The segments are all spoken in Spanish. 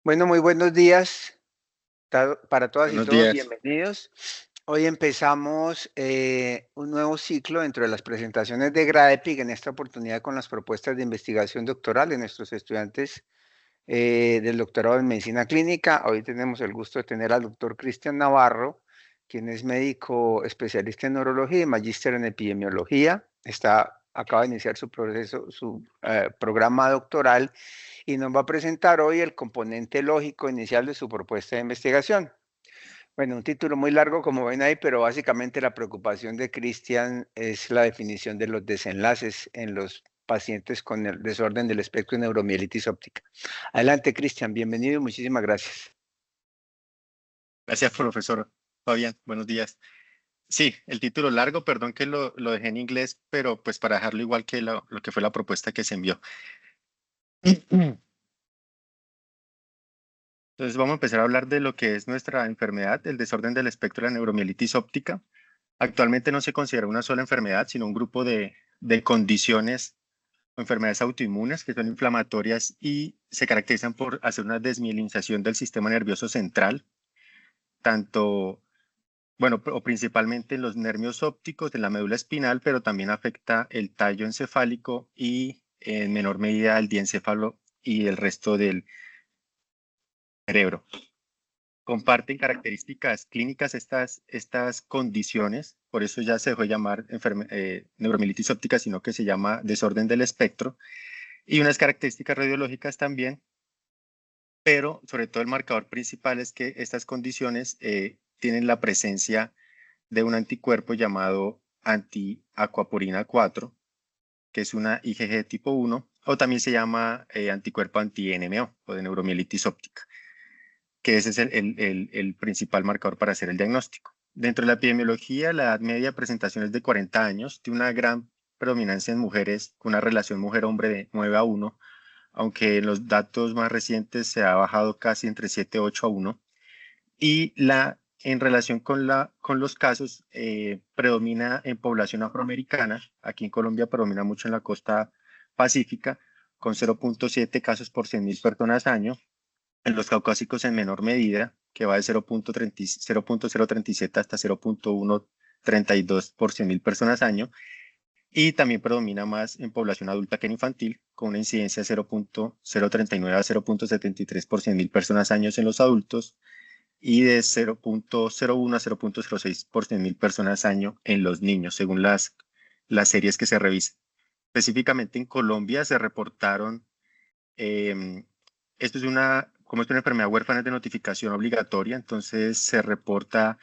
Bueno, muy buenos días para todas y Buenos todos, días. bienvenidos. Hoy empezamos un nuevo ciclo dentro de las presentaciones de GRADEPIC, en esta oportunidad con las propuestas de investigación doctoral de nuestros estudiantes del doctorado en medicina clínica. Hoy tenemos el gusto de tener al doctor Cristian Navarro, quien es médico especialista en neurología y magíster en epidemiología. Acaba de iniciar su proceso, su programa doctoral y nos va a presentar hoy el componente lógico inicial de su propuesta de investigación. Bueno, un título muy largo como ven ahí, pero básicamente la preocupación de Cristian es la definición de los desenlaces en los pacientes con el desorden del espectro de neuromielitis óptica. Adelante, Cristian, bienvenido y muchísimas gracias. Gracias, profesor Fabián. Buenos días. Sí, el título largo, perdón que lo dejé en inglés, pero pues para dejarlo igual que lo que fue la propuesta que se envió. Entonces vamos a empezar a hablar de lo que es nuestra enfermedad, el desorden del espectro de la neuromielitis óptica. Actualmente no se considera una sola enfermedad, sino un grupo de condiciones o enfermedades autoinmunes que son inflamatorias y se caracterizan por hacer una desmielinización del sistema nervioso central, tanto bueno, o principalmente en los nervios ópticos de la médula espinal, pero también afecta el tallo encefálico y en menor medida el diencéfalo y el resto del cerebro. Comparten características clínicas estas condiciones, por eso ya se dejó de llamar neuromielitis óptica, sino que se llama desorden del espectro, y unas características radiológicas también, pero sobre todo el marcador principal es que estas condiciones tienen la presencia de un anticuerpo llamado antiacuaporina 4, que es una IgG tipo 1, o también se llama anticuerpo anti-NMO o de neuromielitis óptica, que ese es el principal marcador para hacer el diagnóstico. Dentro de la epidemiología, la edad media de presentación es de 40 años, tiene una gran predominancia en mujeres con una relación mujer-hombre de 9:1, aunque en los datos más recientes se ha bajado casi entre 7-8-1. Y en relación con los casos, predomina en población afroamericana. Aquí en Colombia predomina mucho en la costa pacífica, con 0.7 casos por 100.000 personas año. En los caucásicos en menor medida, que va de 0.037 hasta 0.132 por 100.000 personas año. Y también predomina más en población adulta que en infantil, con una incidencia de 0.039 a 0.73 por 100.000 personas años en los adultos y de 0.01 a 0.06 por 100.000 personas año en los niños, según las series que se revisan. Específicamente en Colombia se reportaron, eh, como es una enfermedad huérfana de notificación obligatoria, entonces se reporta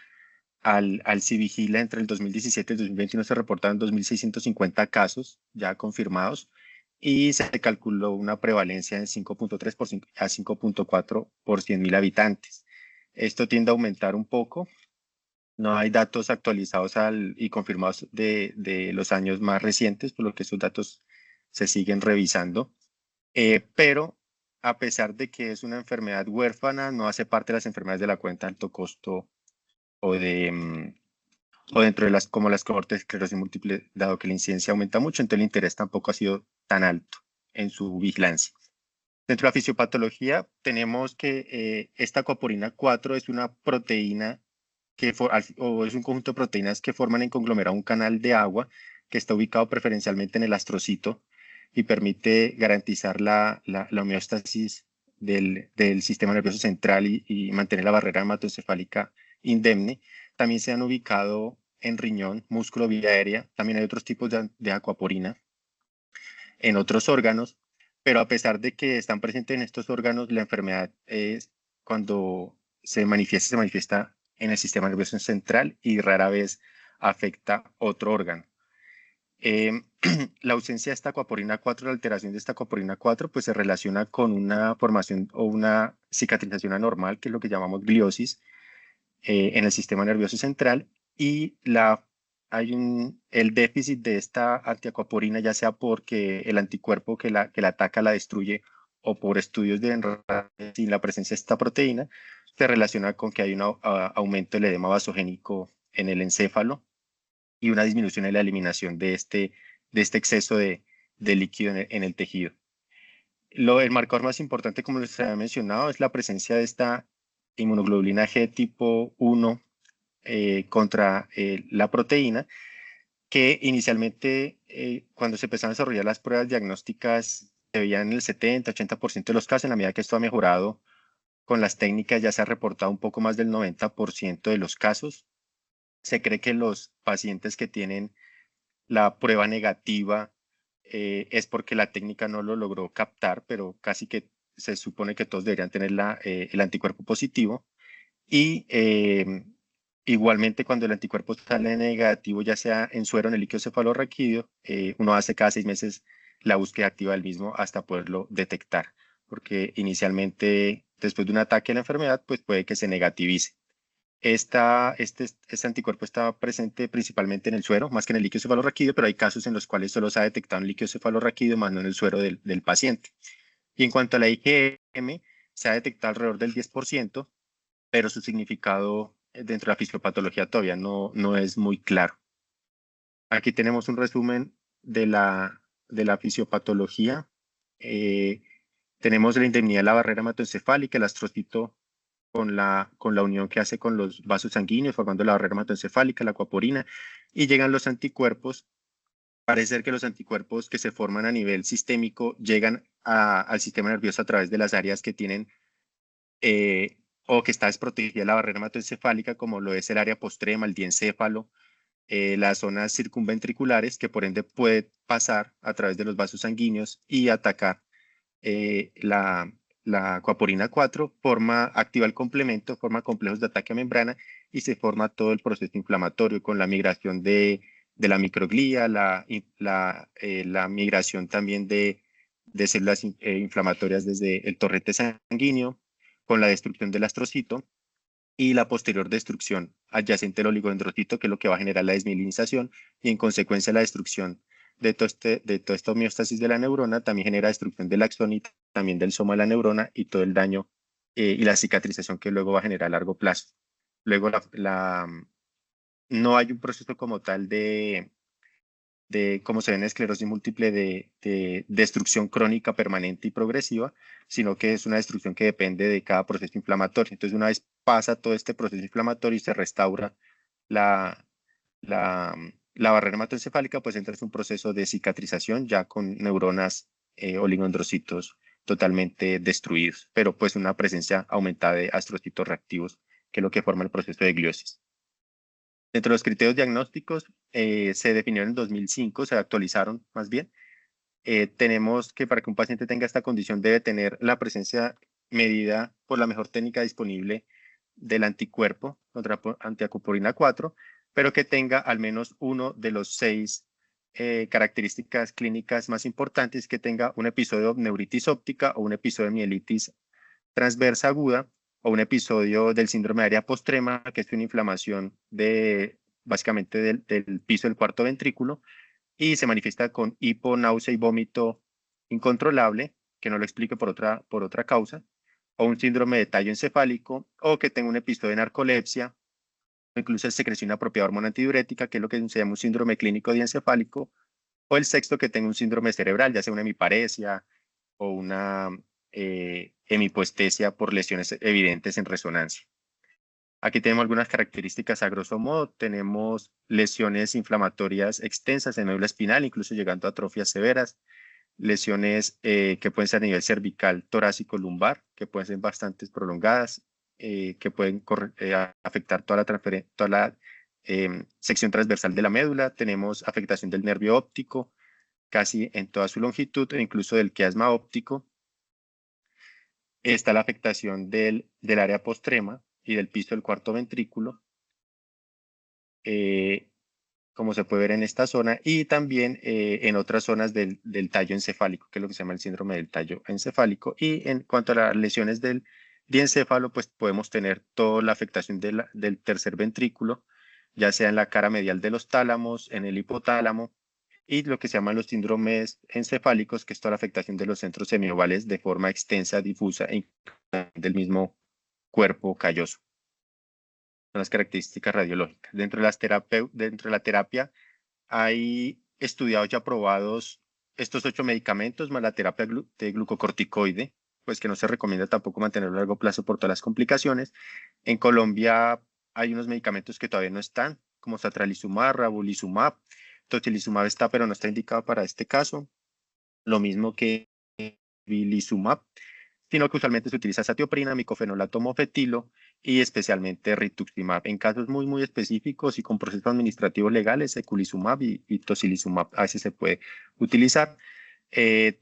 al CIVIGILA entre el 2017 y el 2021 se reportaron 2.650 casos ya confirmados y se calculó una prevalencia de 5.3 a 5.4 por 100.000 habitantes. Esto tiende a aumentar un poco. No hay datos actualizados y confirmados de los años más recientes, por lo que estos datos se siguen revisando. Pero a pesar de que es una enfermedad huérfana, no hace parte de las enfermedades de la cuenta de alto costo o o dentro de como las cohortes de esclerosis múltiple, dado que la incidencia aumenta mucho, entonces el interés tampoco ha sido tan alto en su vigilancia. Dentro de la fisiopatología tenemos que esta acuaporina 4 es una proteína o es un conjunto de proteínas que forman en conglomerado un canal de agua que está ubicado preferencialmente en el astrocito y permite garantizar la homeostasis del sistema nervioso central y mantener la barrera hematoencefálica indemne. También se han ubicado en riñón, músculo, vía aérea. También hay otros tipos de acuaporina en otros órganos, pero a pesar de que están presentes en estos órganos, la enfermedad cuando se manifiesta en el sistema nervioso central y rara vez afecta otro órgano. La ausencia de esta acuaporina 4, la alteración de esta acuaporina 4, pues se relaciona con una formación o una cicatrización anormal, que es lo que llamamos gliosis, en el sistema nervioso central y el déficit de esta antiacuaporina, ya sea porque el anticuerpo que la ataca la destruye o por estudios de sin la presencia de esta proteína, se relaciona con que hay un aumento del edema vasogénico en el encéfalo y una disminución en la eliminación de este exceso de líquido en el tejido. El marcador más importante, como les había mencionado, es la presencia de esta inmunoglobulina G tipo 1 contra la proteína, que inicialmente cuando se empezaron a desarrollar las pruebas diagnósticas se veían en el 70-80% de los casos. En la medida que esto ha mejorado con las técnicas, ya se ha reportado un poco más del 90% de los casos. Se cree que los pacientes que tienen la prueba negativa es porque la técnica no lo logró captar, pero casi que se supone que todos deberían tener el anticuerpo positivo. Y igualmente cuando el anticuerpo sale negativo, ya sea en suero o en el líquido cefalorraquídeo, uno hace cada 6 meses la búsqueda activa del mismo hasta poderlo detectar, porque inicialmente después de un ataque a la enfermedad, pues puede que se negativice. Este anticuerpo está presente principalmente en el suero, más que en el líquido cefalorraquídeo, pero hay casos en los cuales solo se ha detectado en el líquido cefalorraquídeo, más no en el suero del paciente. Y en cuanto a la IgM, se ha detectado alrededor del 10%, pero su significado dentro de la fisiopatología todavía no es muy claro. Aquí tenemos un resumen de la fisiopatología. Tenemos la indemnidad de la barrera hematoencefálica, el astrocito con la unión que hace con los vasos sanguíneos, formando la barrera hematoencefálica, la acuaporina, y llegan los anticuerpos. Parece ser que los anticuerpos que se forman a nivel sistémico llegan al sistema nervioso a través de las áreas que tienen o que está desprotegida la barrera hematoencefálica, como lo es el área postrema, el diencéfalo, las zonas circunventriculares, que por ende puede pasar a través de los vasos sanguíneos y atacar la acuaporina 4, activa el complemento, forma complejos de ataque a membrana y se forma todo el proceso inflamatorio con la migración de la microglía, la migración también de células inflamatorias desde el torrente sanguíneo, con la destrucción del astrocito y la posterior destrucción adyacente al oligodendrocito, que es lo que va a generar la desmielinización y en consecuencia la destrucción de toda esta homeostasis de la neurona, también genera destrucción del axón y también del soma de la neurona y todo el daño y la cicatrización que luego va a generar a largo plazo. Luego no hay un proceso como tal de cómo se ve en esclerosis múltiple de destrucción crónica permanente y progresiva, sino que es una destrucción que depende de cada proceso inflamatorio. Entonces, una vez pasa todo este proceso inflamatorio y se restaura la, la barrera hematoencefálica, pues entra en un proceso de cicatrización ya con neuronas oligodendrocitos totalmente destruidos, pero pues una presencia aumentada de astrocitos reactivos, que es lo que forma el proceso de gliosis. Dentro de los criterios diagnósticos se definieron en 2005, se actualizaron más bien. Tenemos que para que un paciente tenga esta condición debe tener la presencia medida por la mejor técnica disponible del anticuerpo contra antiacuporina 4, pero que tenga al menos uno de los 6 características clínicas más importantes, que tenga un episodio de neuritis óptica o un episodio de mielitis transversa aguda o un episodio del síndrome de área postrema, que es una inflamación básicamente del piso del cuarto ventrículo, y se manifiesta con hipo, náusea y vómito incontrolable, que no lo explique por otra causa, o un síndrome de tallo encefálico, o que tenga un episodio de narcolepsia, o incluso secreción inapropiada de hormona antidiurética, que es lo que se llama un síndrome clínico diencefálico, o el sexto, que tenga un síndrome cerebral, ya sea una hemiparesia o una hemipoestesia por lesiones evidentes en resonancia. Aquí tenemos algunas características a grosso modo. Tenemos lesiones inflamatorias extensas en médula espinal, incluso llegando a atrofias severas. Lesiones que pueden ser a nivel cervical, torácico, lumbar, que pueden ser bastante prolongadas, que pueden afectar toda la sección transversal de la médula. Tenemos afectación del nervio óptico, casi en toda su longitud, e incluso del quiasma óptico. Está la afectación del área postrema y del piso del cuarto ventrículo, como se puede ver en esta zona, y también en otras zonas del tallo encefálico, que es lo que se llama el síndrome del tallo encefálico. Y en cuanto a las lesiones del diencéfalo, pues podemos tener toda la afectación del tercer ventrículo, ya sea en la cara medial de los tálamos, en el hipotálamo, y lo que se llaman los síndromes encefálicos, que es toda la afectación de los centros semiovales de forma extensa, difusa e del mismo cuerpo calloso. Son las características radiológicas. Dentro de la terapia hay estudiados y aprobados estos 8 medicamentos más la terapia de glucocorticoide, pues que no se recomienda tampoco mantenerlo a largo plazo por todas las complicaciones. En Colombia hay unos medicamentos que todavía no están, como satralizumab, ravulizumab. Tocilizumab está, pero no está indicado para este caso. Lo mismo que vilizumab, sino que usualmente se utiliza satioprina, micofenolato mofetilo y especialmente rituximab. En casos muy, muy específicos y con procesos administrativos legales, eculizumab y tocilizumab a veces se puede utilizar.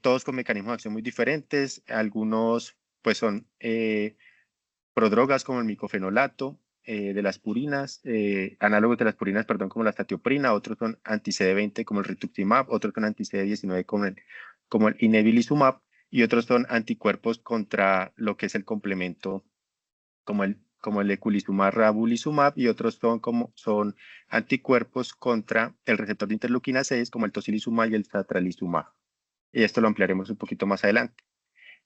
Todos con mecanismos de acción muy diferentes. Algunos pues son prodrogas como el micofenolato, de las purinas, análogos de las purinas, perdón, como la satioprina, otros son anti-CD20 como el rituximab, otros son anti-CD19 como el inebilizumab, y otros son anticuerpos contra lo que es el complemento, como el eculizumab, ravulizumab, y otros son anticuerpos contra el receptor de interleuquina 6, como el tocilizumab y el satralizumab. Y esto lo ampliaremos un poquito más adelante.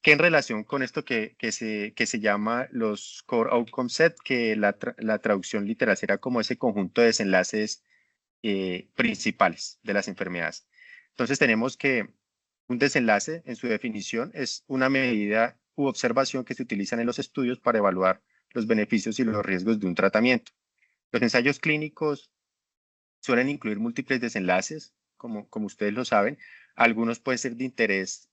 Que en relación con esto que se llama los Core Outcome Set, que la traducción literal será como ese conjunto de desenlaces principales de las enfermedades. Entonces tenemos que un desenlace, en su definición, es una medida u observación que se utilizan en los estudios para evaluar los beneficios y los riesgos de un tratamiento. Los ensayos clínicos suelen incluir múltiples desenlaces, como ustedes lo saben. Algunos pueden ser de interés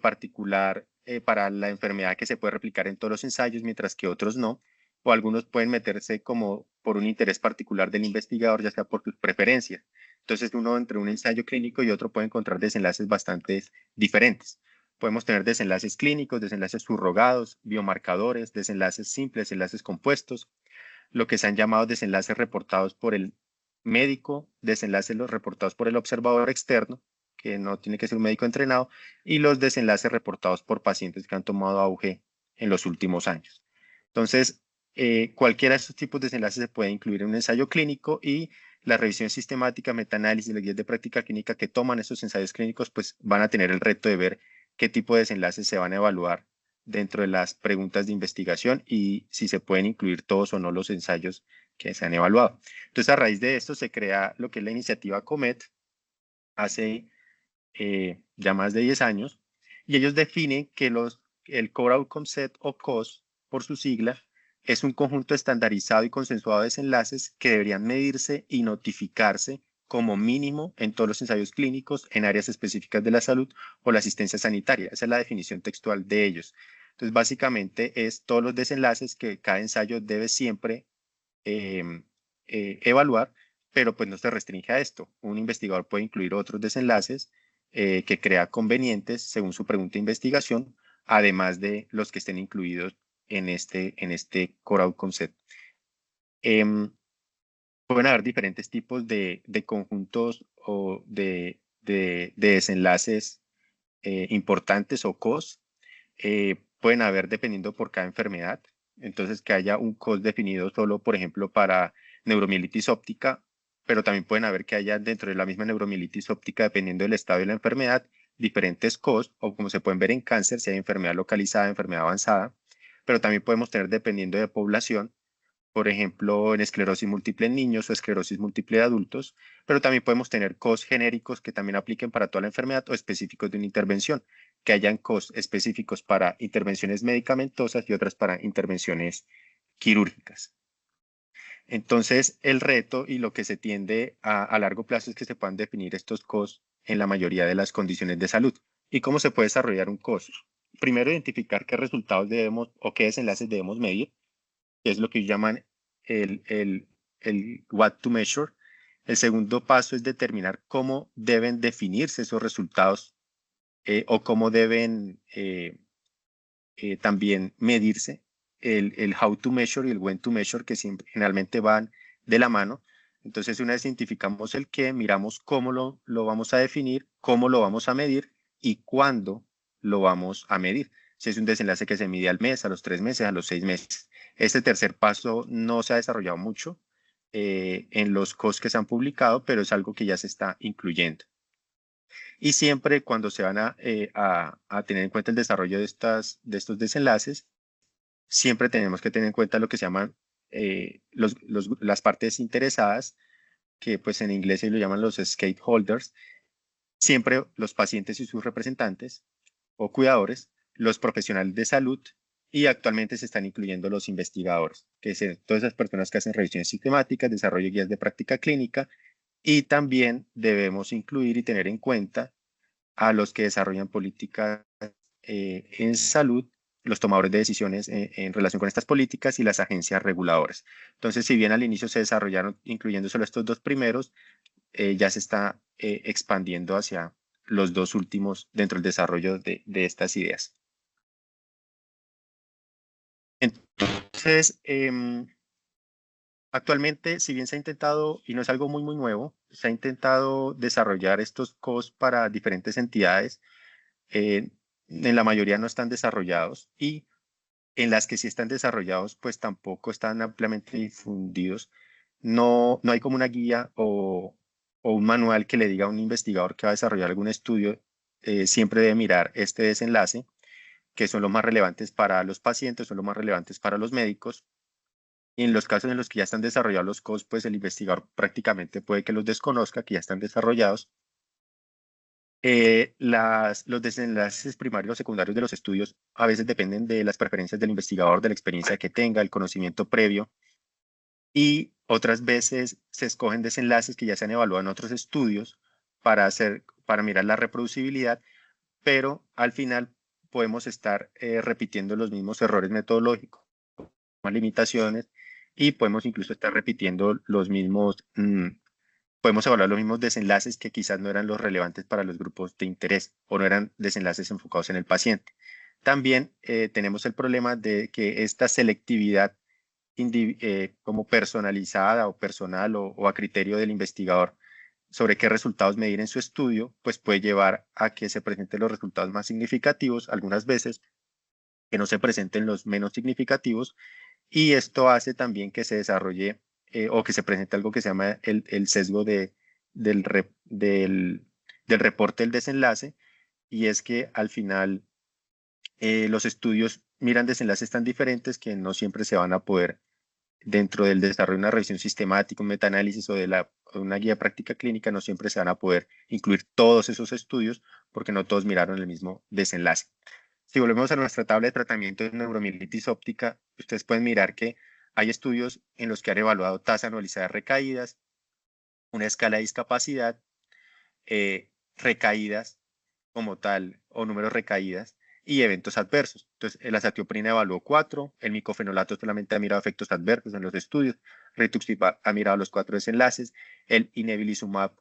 particular para la enfermedad que se puede replicar en todos los ensayos, mientras que otros no. O algunos pueden meterse como por un interés particular del investigador, ya sea por sus preferencias. Entonces, uno entre un ensayo clínico y otro puede encontrar desenlaces bastante diferentes. Podemos tener desenlaces clínicos, desenlaces subrogados, biomarcadores, desenlaces simples, enlaces compuestos, lo que se han llamado desenlaces reportados por el médico, desenlaces los reportados por el observador externo, que no tiene que ser un médico entrenado, y los desenlaces reportados por pacientes que han tomado auge en los últimos años. Entonces, cualquiera de estos tipos de desenlaces se puede incluir en un ensayo clínico, y la revisión sistemática, metaanálisis y las guías de práctica clínica que toman estos ensayos clínicos, pues van a tener el reto de ver qué tipo de desenlaces se van a evaluar dentro de las preguntas de investigación y si se pueden incluir todos o no los ensayos que se han evaluado. Entonces, a raíz de esto se crea lo que es la iniciativa COMET hace ya más de 10 años, y ellos definen que el Core Outcome Set o COS, por su sigla, es un conjunto estandarizado y consensuado de desenlaces que deberían medirse y notificarse como mínimo en todos los ensayos clínicos en áreas específicas de la salud o la asistencia sanitaria. Esa es la definición textual de ellos. Entonces, básicamente es todos los desenlaces que cada ensayo debe siempre evaluar, pero pues no se restringe a esto. Un investigador puede incluir otros desenlaces que crea convenientes según su pregunta de investigación, además de los que estén incluidos en este Core Outcome Set. Pueden haber diferentes tipos de conjuntos o de desenlaces importantes o COS. Pueden haber dependiendo por cada enfermedad. Entonces, que haya un COS definido solo, por ejemplo, para neuromielitis óptica, pero también pueden haber que haya dentro de la misma neuromielitis óptica, dependiendo del estado de la enfermedad, diferentes COS, o como se pueden ver en cáncer, si hay enfermedad localizada, enfermedad avanzada, pero también podemos tener dependiendo de población, por ejemplo, en esclerosis múltiple en niños o esclerosis múltiple de adultos, pero también podemos tener COS genéricos que también apliquen para toda la enfermedad o específicos de una intervención, que hayan COS específicos para intervenciones medicamentosas y otras para intervenciones quirúrgicas. Entonces, el reto y lo que se tiende a largo plazo es que se puedan definir estos COS en la mayoría de las condiciones de salud. ¿Y cómo se puede desarrollar un COS? Primero, identificar qué resultados debemos o qué desenlaces debemos medir, que es lo que llaman el what to measure. El segundo paso es determinar cómo deben definirse esos resultados o cómo deben también medirse. El how to measure y el when to measure, que siempre, generalmente van de la mano. Entonces, una vez identificamos el qué, miramos cómo lo vamos a definir, cómo lo vamos a medir y cuándo lo vamos a medir. Si es un desenlace que se mide al mes, a los 3 meses, a los 6 meses. Este tercer paso no se ha desarrollado mucho en los COS que se han publicado, pero es algo que ya se está incluyendo. Y siempre cuando se van a tener en cuenta el desarrollo de estos desenlaces, siempre tenemos que tener en cuenta lo que se llaman las partes interesadas, que pues en inglés se lo llaman los stakeholders, siempre los pacientes y sus representantes o cuidadores, los profesionales de salud y actualmente se están incluyendo los investigadores, que son todas esas personas que hacen revisiones sistemáticas, desarrollo de guías de práctica clínica, y también debemos incluir y tener en cuenta a los que desarrollan políticas en salud, los tomadores de decisiones en relación con estas políticas y las agencias reguladoras. Entonces, si bien al inicio se desarrollaron incluyendo solo estos dos primeros, ya se está expandiendo hacia los dos últimos dentro del desarrollo de estas ideas. Entonces, actualmente, si bien se ha intentado, y no es algo muy nuevo, se ha intentado desarrollar estos COS para diferentes entidades, en la mayoría no están desarrollados y en las que sí están desarrollados, pues tampoco están ampliamente difundidos. No hay como una guía o un manual que le diga a un investigador que va a desarrollar algún estudio, siempre debe mirar este desenlace, que son los más relevantes para los pacientes, son los más relevantes para los médicos. Y en los casos en los que ya están desarrollados los COS, pues el investigador prácticamente puede que los desconozca, que ya están desarrollados. Los desenlaces primarios o secundarios de los estudios a veces dependen de las preferencias del investigador, de la experiencia que tenga, el conocimiento previo, y otras veces se escogen desenlaces que ya se han evaluado en otros estudios para mirar la reproducibilidad, pero al final podemos estar repitiendo los mismos errores metodológicos, más limitaciones, y podemos incluso estar repitiendo los mismos, podemos evaluar los mismos desenlaces que quizás no eran los relevantes para los grupos de interés o no eran desenlaces enfocados en el paciente. También tenemos el problema de que esta selectividad como personalizada o personal o a criterio del investigador sobre qué resultados medir en su estudio, pues puede llevar a que se presenten los resultados más significativos algunas veces, que no se presenten los menos significativos, y esto hace también que se desarrolle o que se presente algo que se llama el sesgo del reporte del desenlace, y es que al final los estudios miran desenlaces tan diferentes que no siempre se van a poder, dentro del desarrollo de una revisión sistemática, un metaanálisis o de una guía práctica clínica, no siempre se van a poder incluir todos esos estudios porque no todos miraron el mismo desenlace. Si volvemos a nuestra tabla de tratamiento de neuromielitis óptica, ustedes pueden mirar que hay estudios en los que han evaluado tasa anualizada de recaídas, una escala de discapacidad, recaídas como tal o números recaídas y eventos adversos. Entonces, la azatioprina evaluó 4, el micofenolato solamente ha mirado efectos adversos en los estudios, rituximab ha mirado los 4 desenlaces, el inebilizumab,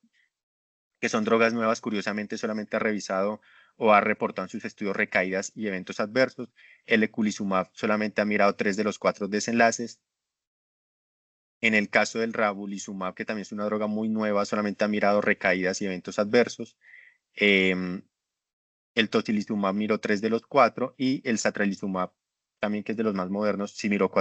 que son drogas nuevas, curiosamente solamente ha revisado o ha reportado en sus estudios recaídas y eventos adversos. El eculizumab solamente ha mirado 3 de los 4 desenlaces. En el caso del ravulizumab, que también es una droga muy nueva, solamente ha mirado recaídas y eventos adversos. El tocilizumab miró 3 de los 4 y el satralizumab, también que es de los más modernos, sí miró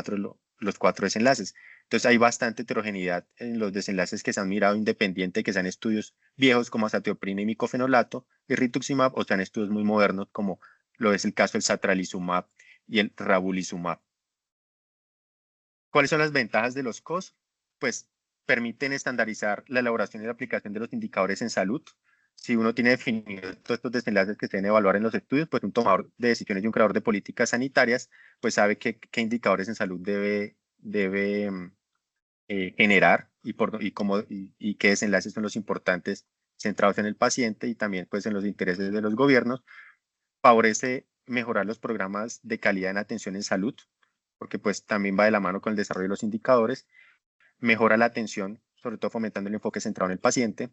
los 4 desenlaces. Entonces hay bastante heterogeneidad en los desenlaces que se han mirado independiente, que sean estudios viejos como azatioprina y micofenolato y rituximab, o sean estudios muy modernos como lo es el caso del satralizumab y el ravulizumab. ¿Cuáles son las ventajas de los COS? Pues permiten estandarizar la elaboración y la aplicación de los indicadores en salud. Si uno tiene definidos todos estos desenlaces que se deben evaluar en los estudios, pues un tomador de decisiones y un creador de políticas sanitarias, pues sabe qué indicadores en salud debe generar y qué desenlaces son los importantes centrados en el paciente y también pues en los intereses de los gobiernos. Favorece mejorar los programas de calidad en atención en salud, porque pues también va de la mano con el desarrollo de los indicadores. Mejora la atención, sobre todo fomentando el enfoque centrado en el paciente.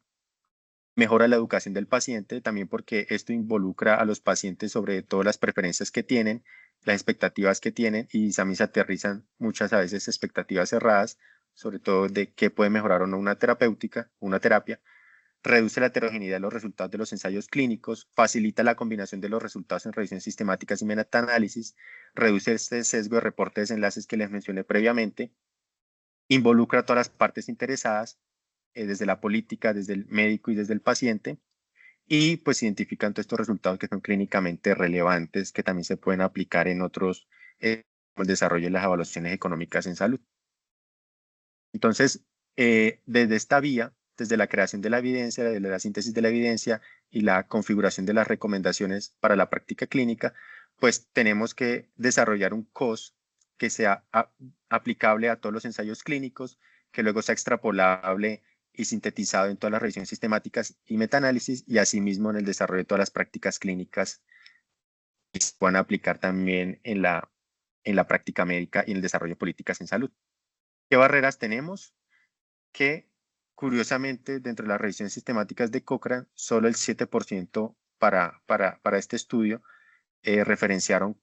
Mejora la educación del paciente, también porque esto involucra a los pacientes sobre todo las preferencias que tienen, las expectativas que tienen, y también se aterrizan muchas a veces expectativas cerradas, sobre todo de qué puede mejorar o no una terapia. Reduce la heterogeneidad de los resultados de los ensayos clínicos, facilita la combinación de los resultados en revisiones sistemáticas y metaanálisis, reduce este sesgo de reporte de desenlaces que les mencioné previamente, involucra a todas las partes interesadas, desde la política, desde el médico y desde el paciente, y pues identifican todos estos resultados que son clínicamente relevantes, que también se pueden aplicar en otros, como el desarrollo de las evaluaciones económicas en salud. Entonces, desde esta vía, desde la creación de la evidencia, desde la síntesis de la evidencia y la configuración de las recomendaciones para la práctica clínica, pues tenemos que desarrollar un COS que sea aplicable a todos los ensayos clínicos, que luego sea extrapolable y sintetizado en todas las revisiones sistemáticas y metaanálisis, y asimismo en el desarrollo de todas las prácticas clínicas que se puedan aplicar también en la práctica médica y en el desarrollo de políticas en salud. ¿Qué barreras tenemos? Que curiosamente dentro de las revisiones sistemáticas de Cochrane, solo el 7% para este estudio referenciaron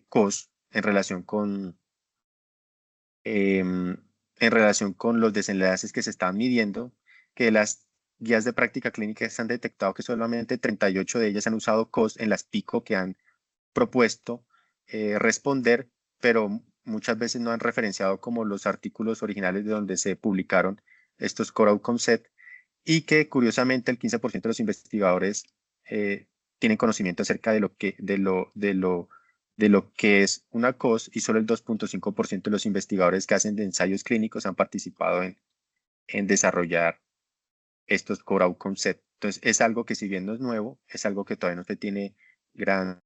COS en relación con los desenlaces que se estaban midiendo, que las guías de práctica clínica se han detectado que solamente 38 de ellas han usado COS en las PICO que han propuesto responder, pero muchas veces no han referenciado como los artículos originales de donde se publicaron estos core outcome set, y que curiosamente el 15% de los investigadores tienen conocimiento acerca de lo que es una COS, y solo el 2.5% de los investigadores que hacen de ensayos clínicos han participado en desarrollar estos core outcome set. Entonces es algo que, si bien no es nuevo, es algo que todavía no se tiene gran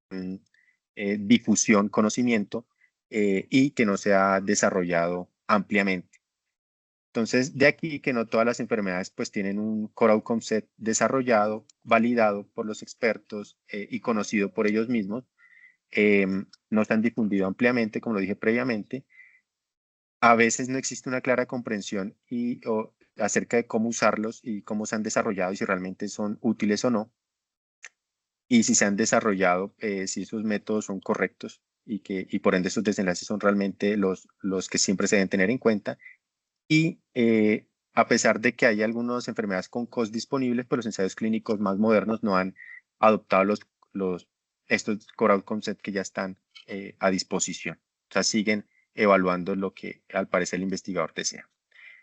difusión, conocimiento, y que no se ha desarrollado ampliamente. Entonces, de aquí que no todas las enfermedades pues tienen un core outcome set desarrollado, validado por los expertos y conocido por ellos mismos. No se han difundido ampliamente, como lo dije previamente. A veces no existe una clara comprensión acerca de cómo usarlos y cómo se han desarrollado y si realmente son útiles o no. Y si se han desarrollado, si esos métodos son correctos y por ende esos desenlaces son realmente los que siempre se deben tener en cuenta. Y a pesar de que hay algunas enfermedades con COS disponibles, pues los ensayos clínicos más modernos no han adoptado estos core outcome set que ya están a disposición. O sea, siguen evaluando lo que al parecer el investigador desea.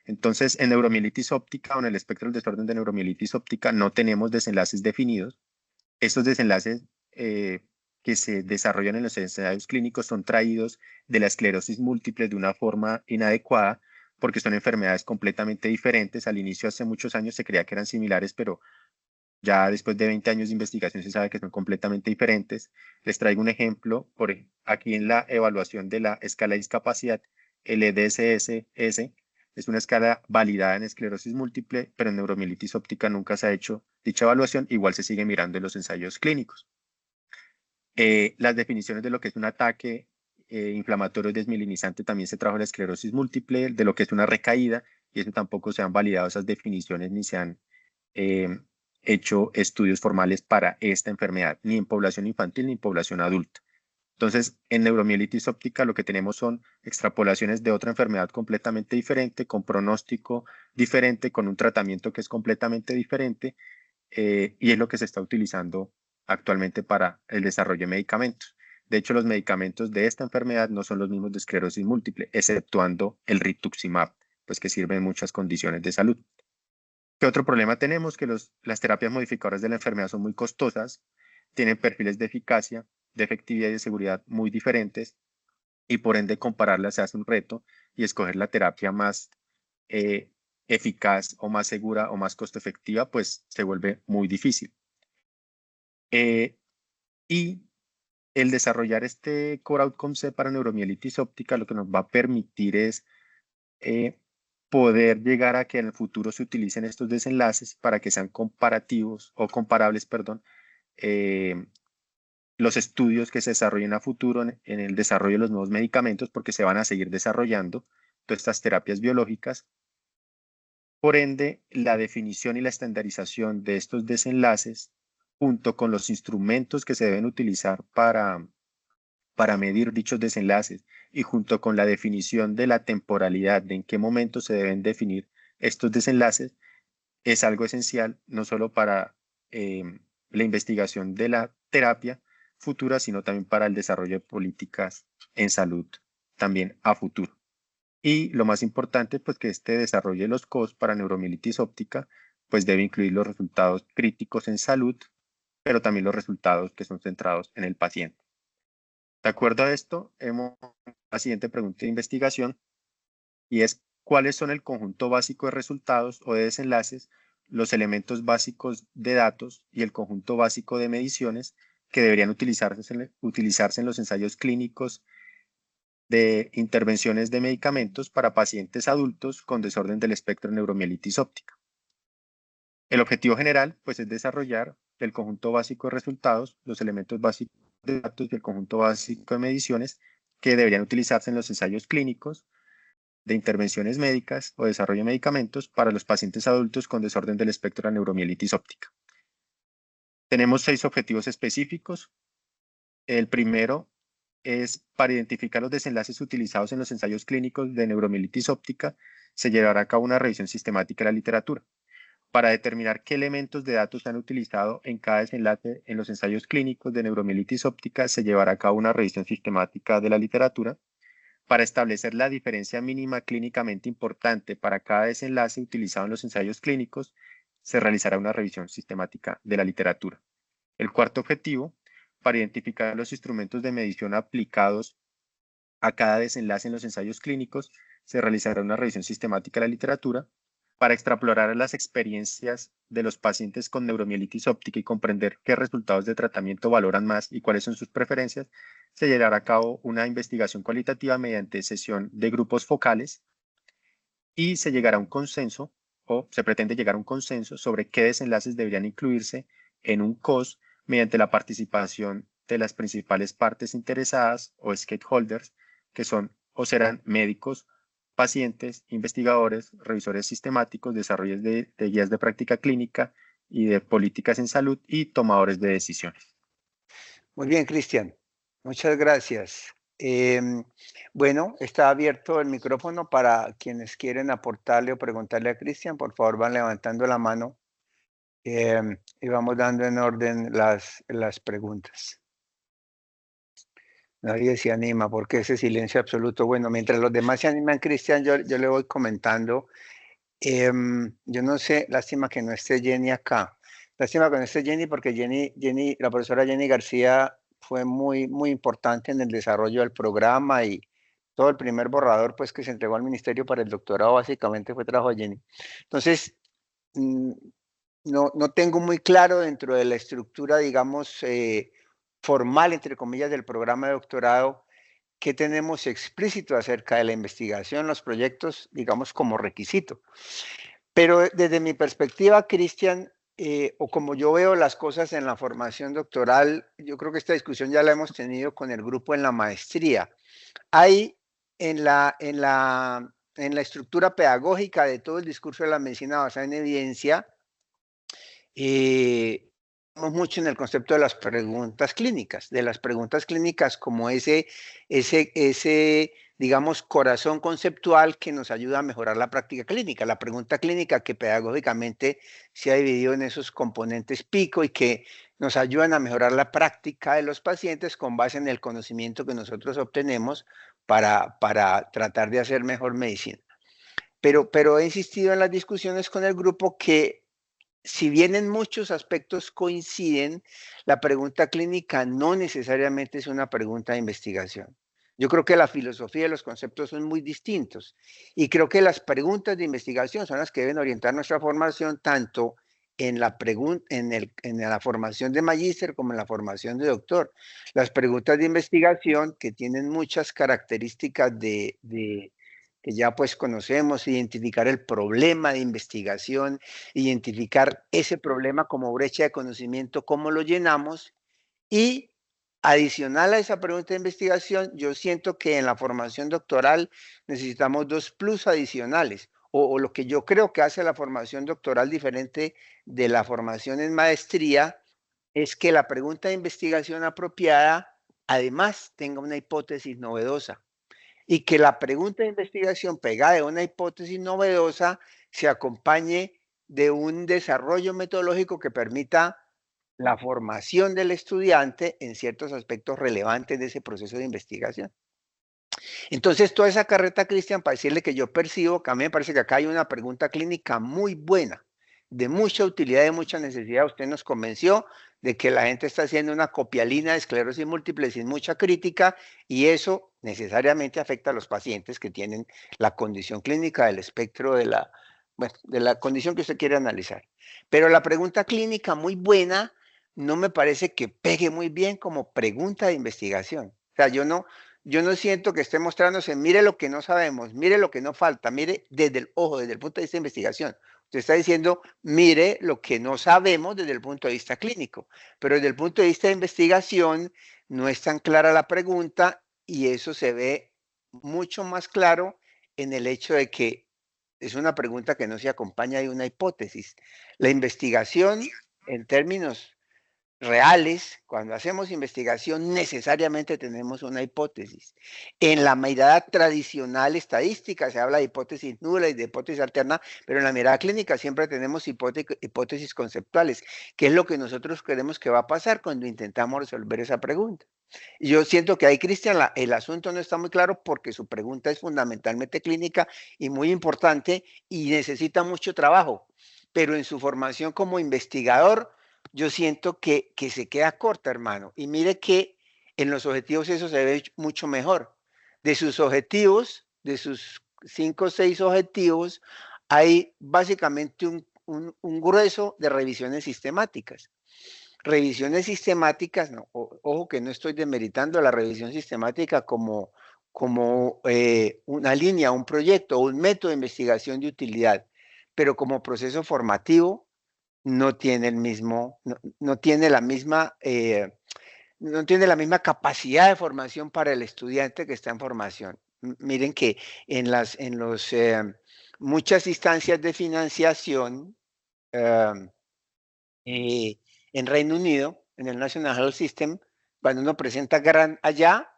Entonces, en neuromielitis óptica o en el espectro del desorden de neuromielitis óptica no tenemos desenlaces definidos. Estos desenlaces que se desarrollan en los ensayos clínicos son traídos de la esclerosis múltiple de una forma inadecuada, porque son enfermedades completamente diferentes. Al inicio, hace muchos años, se creía que eran similares, pero ya después de 20 años de investigación se sabe que son completamente diferentes. Les traigo un ejemplo. Aquí en la evaluación de la escala de discapacidad, el EDSS es una escala validada en esclerosis múltiple, pero en neuromielitis óptica nunca se ha hecho dicha evaluación. Igual se sigue mirando en los ensayos clínicos. Las definiciones de lo que es un ataque inflamatorio desmielinizante también se trajo en la esclerosis múltiple, de lo que es una recaída, y eso tampoco se han validado esas definiciones ni se han hecho estudios formales para esta enfermedad, ni en población infantil ni en población adulta. Entonces, en neuromielitis óptica lo que tenemos son extrapolaciones de otra enfermedad completamente diferente, con pronóstico diferente, con un tratamiento que es completamente diferente, y es lo que se está utilizando actualmente para el desarrollo de medicamentos. De hecho, los medicamentos de esta enfermedad no son los mismos de esclerosis múltiple, exceptuando el rituximab, pues que sirve en muchas condiciones de salud. ¿Qué otro problema tenemos? Que las terapias modificadoras de la enfermedad son muy costosas, tienen perfiles de eficacia, de efectividad y de seguridad muy diferentes, y por ende compararlas se hace un reto, y escoger la terapia más eficaz o más segura o más costo efectiva, pues se vuelve muy difícil. Y el desarrollar este Core Outcome C para neuromielitis óptica lo que nos va a permitir es poder llegar a que en el futuro se utilicen estos desenlaces para que sean comparativos o comparables, perdón, los estudios que se desarrollen a futuro en el desarrollo de los nuevos medicamentos, porque se van a seguir desarrollando todas estas terapias biológicas. Por ende, la definición y la estandarización de estos desenlaces, junto con los instrumentos que se deben utilizar para medir dichos desenlaces y junto con la definición de la temporalidad de en qué momento se deben definir estos desenlaces, es algo esencial no solo para la investigación de la terapia futura, sino también para el desarrollo de políticas en salud también a futuro. Y lo más importante, pues que este desarrollo de los COS para neuromielitis óptica, pues debe incluir los resultados críticos en salud, pero también los resultados que son centrados en el paciente. De acuerdo a esto, hemos la siguiente pregunta de investigación, y es cuáles son el conjunto básico de resultados o de desenlaces, los elementos básicos de datos y el conjunto básico de mediciones que deberían utilizarse en los ensayos clínicos de intervenciones de medicamentos para pacientes adultos con desorden del espectro de neuromielitis óptica. El objetivo general, pues, es desarrollar el conjunto básico de resultados, los elementos básicos de datos y el conjunto básico de mediciones que deberían utilizarse en los ensayos clínicos de intervenciones médicas o desarrollo de medicamentos para los pacientes adultos con desorden del espectro de la neuromielitis óptica. Tenemos 6 objetivos específicos. El primero es para identificar los desenlaces utilizados en los ensayos clínicos de neuromielitis óptica, se llevará a cabo una revisión sistemática de la literatura. Para determinar qué elementos de datos se han utilizado en cada desenlace en los ensayos clínicos de neuromielitis óptica, se llevará a cabo una revisión sistemática de la literatura. Para establecer la diferencia mínima clínicamente importante para cada desenlace utilizado en los ensayos clínicos, se realizará una revisión sistemática de la literatura. El cuarto objetivo, para identificar los instrumentos de medición aplicados a cada desenlace en los ensayos clínicos, se realizará una revisión sistemática de la literatura. Para extrapolar las experiencias de los pacientes con neuromielitis óptica y comprender qué resultados de tratamiento valoran más y cuáles son sus preferencias, se llevará a cabo una investigación cualitativa mediante sesión de grupos focales y se llegará a un consenso o se pretende llegar a un consenso sobre qué desenlaces deberían incluirse en un COS mediante la participación de las principales partes interesadas o stakeholders, que son o serán médicos, pacientes, investigadores, revisores sistemáticos, desarrollos de guías de práctica clínica y de políticas en salud y tomadores de decisiones. Muy bien, Cristian. Muchas gracias. Bueno, está abierto el micrófono para quienes quieren aportarle o preguntarle a Cristian. Por favor, van levantando la mano y vamos dando en orden las preguntas. Nadie se anima porque ese silencio absoluto. Bueno, mientras los demás se animan, Cristian, yo le voy comentando. Yo no sé, lástima que no esté Jenny acá. Lástima que no esté Jenny porque la profesora Jenny García fue muy, muy importante en el desarrollo del programa y todo el primer borrador pues que se entregó al ministerio para el doctorado básicamente fue trabajo de Jenny. Entonces, no tengo muy claro dentro de la estructura, digamos, formal, entre comillas, del programa de doctorado, qué tenemos explícito acerca de la investigación, los proyectos, digamos, como requisito. Pero desde mi perspectiva, Cristian, o como yo veo las cosas en la formación doctoral, yo creo que esta discusión ya la hemos tenido con el grupo en la maestría. Hay en la estructura pedagógica de todo el discurso de la medicina basada en evidencia, mucho en el concepto de las preguntas clínicas como ese, digamos, corazón conceptual que nos ayuda a mejorar la práctica clínica. La pregunta clínica que pedagógicamente se ha dividido en esos componentes pico y que nos ayudan a mejorar la práctica de los pacientes con base en el conocimiento que nosotros obtenemos para tratar de hacer mejor medicina. Pero he insistido en las discusiones con el grupo que si bien en muchos aspectos coinciden, la pregunta clínica no necesariamente es una pregunta de investigación. Yo creo que la filosofía y los conceptos son muy distintos y creo que las preguntas de investigación son las que deben orientar nuestra formación tanto en la formación de magíster como en la formación de doctor. Las preguntas de investigación que tienen muchas características que ya pues conocemos, identificar el problema de investigación, identificar ese problema como brecha de conocimiento, cómo lo llenamos y adicional a esa pregunta de investigación, yo siento que en la formación doctoral necesitamos 2 plus adicionales o lo que yo creo que hace la formación doctoral diferente de la formación en maestría es que la pregunta de investigación apropiada además tenga una hipótesis novedosa y que la pregunta de investigación pegada de una hipótesis novedosa se acompañe de un desarrollo metodológico que permita la formación del estudiante en ciertos aspectos relevantes de ese proceso de investigación. Entonces, toda esa carreta, Cristian, para decirle que yo percibo, que a mí me parece que acá hay una pregunta clínica muy buena, de mucha utilidad, de mucha necesidad. Usted nos convenció de que la gente está haciendo una copialina de esclerosis múltiple sin mucha crítica y eso necesariamente afecta a los pacientes que tienen la condición clínica del espectro de la, bueno, de la condición que usted quiere analizar. Pero la pregunta clínica muy buena no me parece que pegue muy bien como pregunta de investigación. O sea, yo no siento que esté mostrándose, mire lo que no sabemos, mire lo que no falta, mire desde el ojo, desde el punto de vista de investigación. Usted está diciendo, mire lo que no sabemos desde el punto de vista clínico, pero desde el punto de vista de investigación no es tan clara la pregunta y eso se ve mucho más claro en el hecho de que es una pregunta que no se acompaña de una hipótesis. La investigación, en términos reales, cuando hacemos investigación, necesariamente tenemos una hipótesis. En la mirada tradicional estadística se habla de hipótesis nula y de hipótesis alterna, pero en la mirada clínica siempre tenemos hipótesis conceptuales, que es lo que nosotros creemos que va a pasar cuando intentamos resolver esa pregunta. Y yo siento que ahí, Cristian, el asunto no está muy claro porque su pregunta es fundamentalmente clínica y muy importante y necesita mucho trabajo, pero en su formación como investigador, yo siento que se queda corta, hermano. Y mire que en los objetivos eso se ve mucho mejor. De sus objetivos, de sus 5 o 6 objetivos, hay básicamente un grueso de revisiones sistemáticas. Revisiones sistemáticas, no, ojo que no estoy demeritando la revisión sistemática como, una línea, un proyecto o un método de investigación de utilidad, pero como proceso formativo no tiene el mismo, no tiene la misma, no tiene la misma capacidad de formación para el estudiante que está en formación. Miren que en los, muchas instancias de financiación, eh, en Reino Unido, en el National Health System, cuando uno presenta grant allá,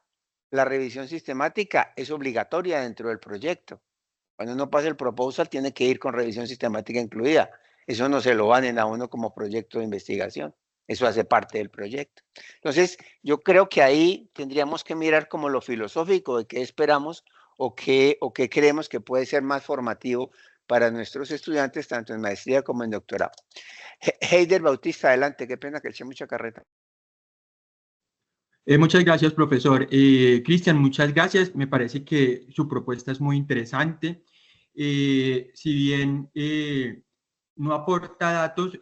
la revisión sistemática es obligatoria dentro del proyecto. Cuando uno pasa el proposal, tiene que ir con revisión sistemática incluida. Eso no se lo van a uno como proyecto de investigación. Eso hace parte del proyecto. Entonces, yo creo que ahí tendríamos que mirar como lo filosófico de qué esperamos o qué creemos que puede ser más formativo para nuestros estudiantes, tanto en maestría como en doctorado. Heider Bautista, adelante, qué pena que eché mucha carreta. Muchas gracias, profesor. Cristian, muchas gracias. Me parece que su propuesta es muy interesante. Si bien no aporta datos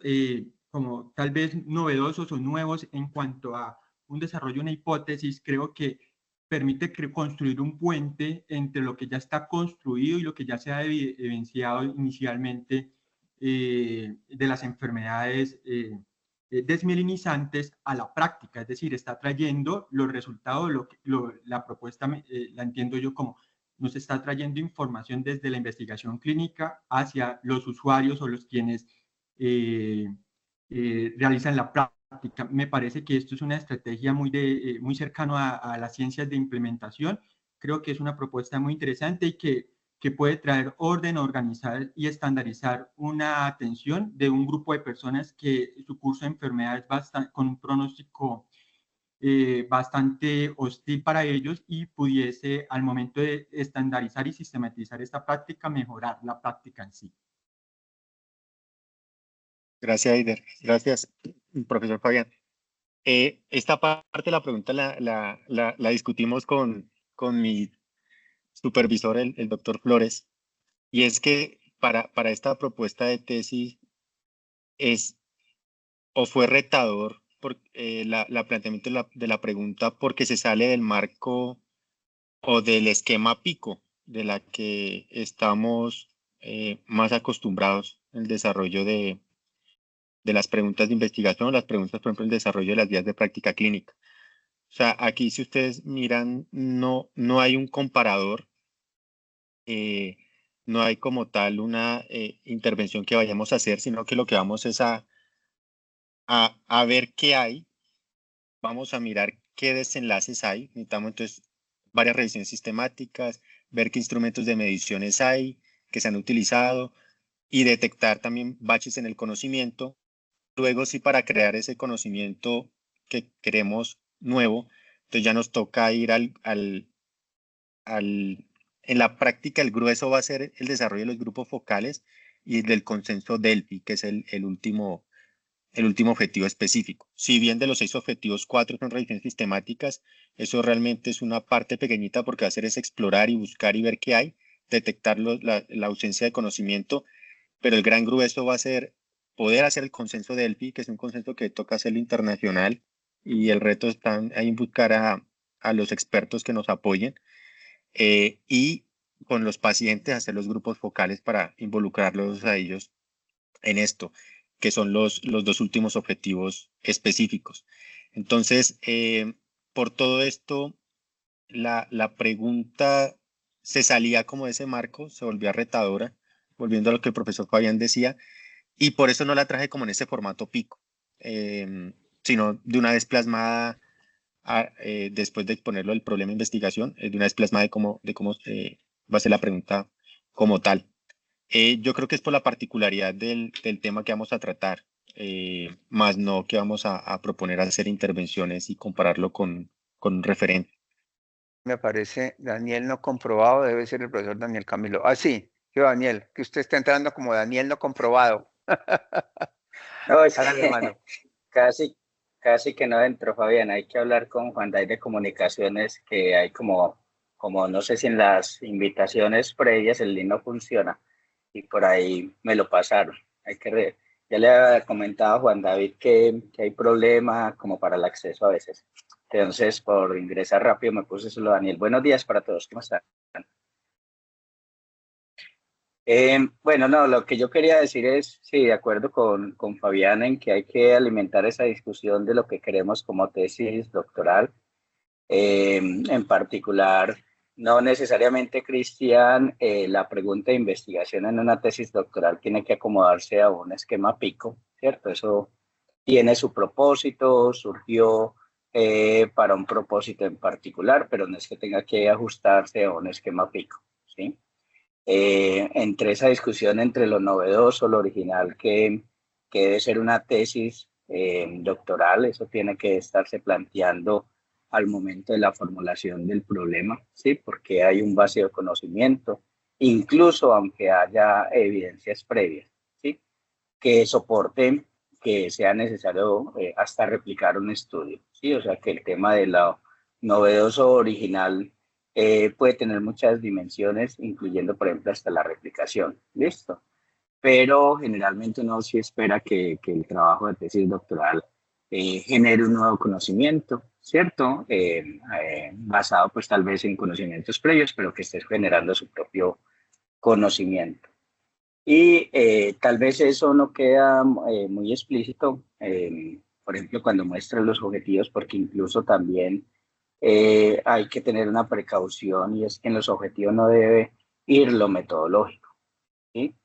como tal vez novedosos o nuevos en cuanto a un desarrollo de una hipótesis, creo que permite construir un puente entre lo que ya está construido y lo que ya se ha evidenciado inicialmente de las enfermedades desmielinizantes a la práctica, es decir, está trayendo los resultados, la propuesta la entiendo yo como nos está trayendo información desde la investigación clínica hacia los usuarios o los quienes realizan la práctica. Me parece que esto es una estrategia muy cercano a las ciencias de implementación. Creo que es una propuesta muy interesante y que puede traer orden, organizar y estandarizar una atención de un grupo de personas que su curso de enfermedad es con un pronóstico bastante hostil para ellos y pudiese, al momento de estandarizar y sistematizar esta práctica, mejorar la práctica en sí. Gracias, Eider. Gracias, profesor Fabián. Esta parte de la pregunta la discutimos con mi supervisor, el doctor Flores, y es que para esta propuesta de tesis es o fue retador por la planteamiento de la pregunta porque se sale del marco o del esquema pico de la que estamos más acostumbrados en el desarrollo de las preguntas de investigación, las preguntas, por ejemplo, el desarrollo de las guías de práctica clínica. O sea, aquí si ustedes miran, no hay un comparador, no hay como tal una intervención que vayamos a hacer, sino que lo que vamos es a ver qué hay, vamos a mirar qué desenlaces hay, necesitamos entonces varias revisiones sistemáticas, ver qué instrumentos de mediciones hay que se han utilizado y detectar también baches en el conocimiento. Luego sí, para crear ese conocimiento que queremos nuevo, entonces ya nos toca ir en la práctica el grueso va a ser el desarrollo de los grupos focales y del consenso Delphi, que es el último el último objetivo específico. Si bien de los 6 objetivos, 4 son revisiones sistemáticas, eso realmente es una parte pequeñita porque va a hacer es explorar y buscar y ver qué hay, detectar la ausencia de conocimiento, pero el gran grueso va a ser poder hacer el consenso de Delphi, que es un consenso que toca hacerlo internacional, y el reto está ahí en buscar a los expertos que nos apoyen, y con los pacientes hacer los grupos focales para involucrarlos a ellos en esto, que son los 2 últimos objetivos específicos. Entonces, por todo esto, la pregunta se salía como de ese marco, se volvía retadora, volviendo a lo que el profesor Fabián decía, y por eso no la traje como en ese formato pico, sino de una vez plasmada, después de exponerlo el problema de investigación, de una vez plasmada de cómo va a ser la pregunta como tal. Yo creo que es por la particularidad del tema que vamos a tratar, más no que vamos a proponer hacer intervenciones y compararlo con un referente. Me parece, Daniel no comprobado, debe ser el profesor Daniel Camilo. Ah, sí, yo Daniel, que usted está entrando como Daniel no comprobado. No, es Hágale, mano. casi, casi que no entro, Fabián. Hay que hablar con Juan Day de Comunicaciones, que hay como no sé si en las invitaciones previas el link no funciona y por ahí me lo pasaron. Ya le había comentado a Juan David que hay problema como para el acceso a veces. Entonces, por ingresar rápido me puse solo Daniel. Buenos días para todos, ¿cómo están? Bueno, no, lo que yo quería decir es, sí, de acuerdo con Fabián en que hay que alimentar esa discusión de lo que queremos como tesis doctoral. En particular, no necesariamente, Cristian, la pregunta de investigación en una tesis doctoral tiene que acomodarse a un esquema pico, ¿cierto? Eso tiene su propósito, surgió para un propósito en particular, pero no es que tenga que ajustarse a un esquema pico, ¿sí? Entre esa discusión entre lo novedoso, lo original, que debe ser una tesis doctoral, eso tiene que estarse planteando al momento de la formulación del problema, ¿sí? Porque hay un vacío de conocimiento, incluso aunque haya evidencias previas, ¿sí? Que soporten que sea necesario hasta replicar un estudio, ¿sí? O sea, que el tema de lo novedoso original puede tener muchas dimensiones, incluyendo, por ejemplo, hasta la replicación. ¿Listo? Pero generalmente uno sí espera que el trabajo de tesis doctoral genere un nuevo conocimiento, ¿cierto? Basado pues tal vez en conocimientos previos, pero que esté generando su propio conocimiento. Y tal vez eso no queda muy explícito, por ejemplo, cuando muestran los objetivos, porque incluso también hay que tener una precaución y es que en los objetivos no debe ir lo metodológico, ¿sí?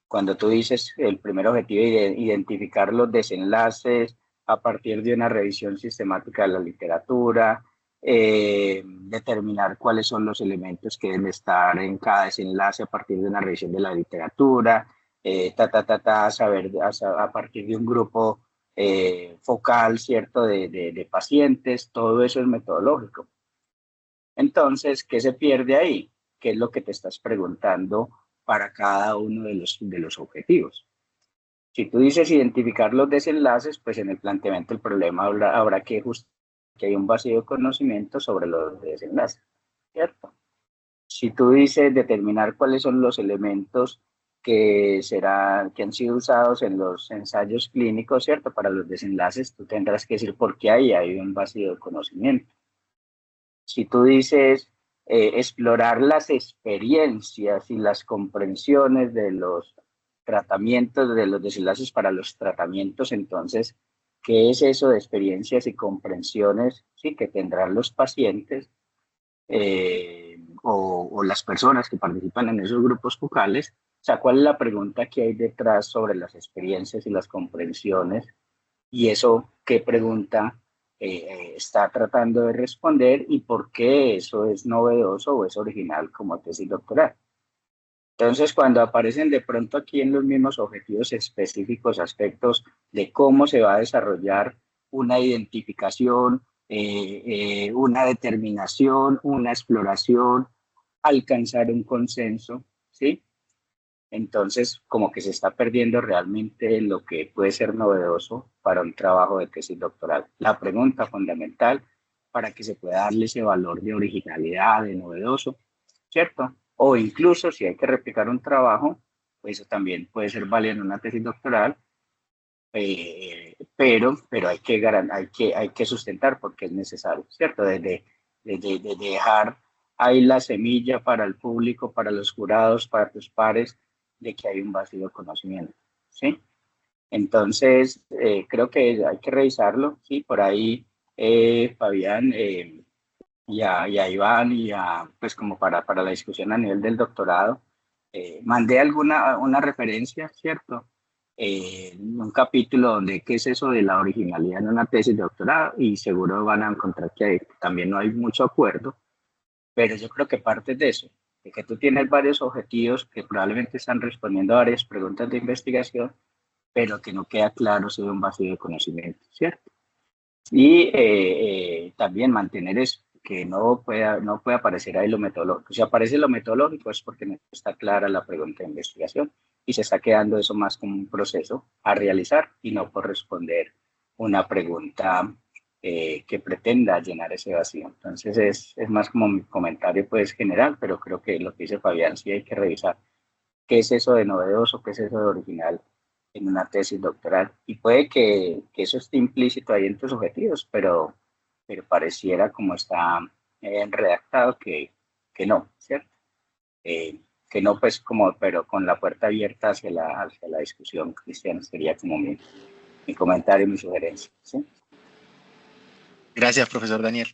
Cuando tú dices el primer objetivo es identificar los desenlaces a partir de una revisión sistemática de la literatura, determinar cuáles son los elementos que deben estar en cada desenlace a partir de una revisión de la literatura, saber a partir de un grupo focal, ¿cierto?, de pacientes, todo eso es metodológico. Entonces, ¿qué se pierde ahí? ¿Qué es lo que te estás preguntando para cada uno de los objetivos? Si tú dices identificar los desenlaces, pues en el planteamiento del problema habrá que que hay un vacío de conocimiento sobre los desenlaces, ¿cierto? Si tú dices determinar cuáles son los elementos que han sido usados en los ensayos clínicos, ¿cierto? Para los desenlaces, tú tendrás que decir por qué hay un vacío de conocimiento. Si tú dices explorar las experiencias y las comprensiones de los tratamientos, de los desenlaces para los tratamientos, entonces, ¿qué es eso de experiencias y comprensiones, sí, que tendrán los pacientes o las personas que participan en esos grupos focales? O sea, ¿cuál es la pregunta que hay detrás sobre las experiencias y las comprensiones? Y eso, ¿qué pregunta está tratando de responder y por qué eso es novedoso o es original como tesis doctoral? Entonces, cuando aparecen de pronto aquí en los mismos objetivos específicos aspectos de cómo se va a desarrollar una identificación, una determinación, una exploración, alcanzar un consenso, ¿sí? Entonces, como que se está perdiendo realmente lo que puede ser novedoso para un trabajo de tesis doctoral. La pregunta fundamental para que se pueda darle ese valor de originalidad, de novedoso, ¿cierto? O incluso si hay que replicar un trabajo, pues eso también puede ser válido en una tesis doctoral, pero hay que sustentar porque es necesario, ¿cierto? De dejar ahí la semilla para el público, para los jurados, para tus pares, de que hay un vacío de conocimiento, ¿sí? Entonces, creo que hay que revisarlo, ¿sí? Por ahí, Fabián, y a Iván, pues como para la discusión a nivel del doctorado, mandé una referencia, ¿cierto? Un capítulo donde qué es eso de la originalidad en una tesis de doctorado, y seguro van a encontrar que también no hay mucho acuerdo, pero yo creo que parte de eso, de que tú tienes varios objetivos que probablemente están respondiendo a varias preguntas de investigación, pero que no queda claro si hay un vacío de conocimiento, ¿cierto? Y también mantener eso, que no pueda aparecer ahí lo metodológico. Si aparece lo metodológico es porque no está clara la pregunta de investigación y se está quedando eso más como un proceso a realizar y no por responder una pregunta que pretenda llenar ese vacío. Entonces es más como mi comentario pues general, pero creo que lo que dice Fabián sí hay que revisar. ¿Qué es eso de novedoso? ¿Qué es eso de original en una tesis doctoral? Y puede que eso esté implícito ahí en tus objetivos, pero pareciera como está redactado que no, ¿cierto? Que no, pues como, pero con la puerta abierta hacia la discusión, Cristian, sería como mi comentario y mi sugerencia, ¿sí? Gracias, profesor Daniel.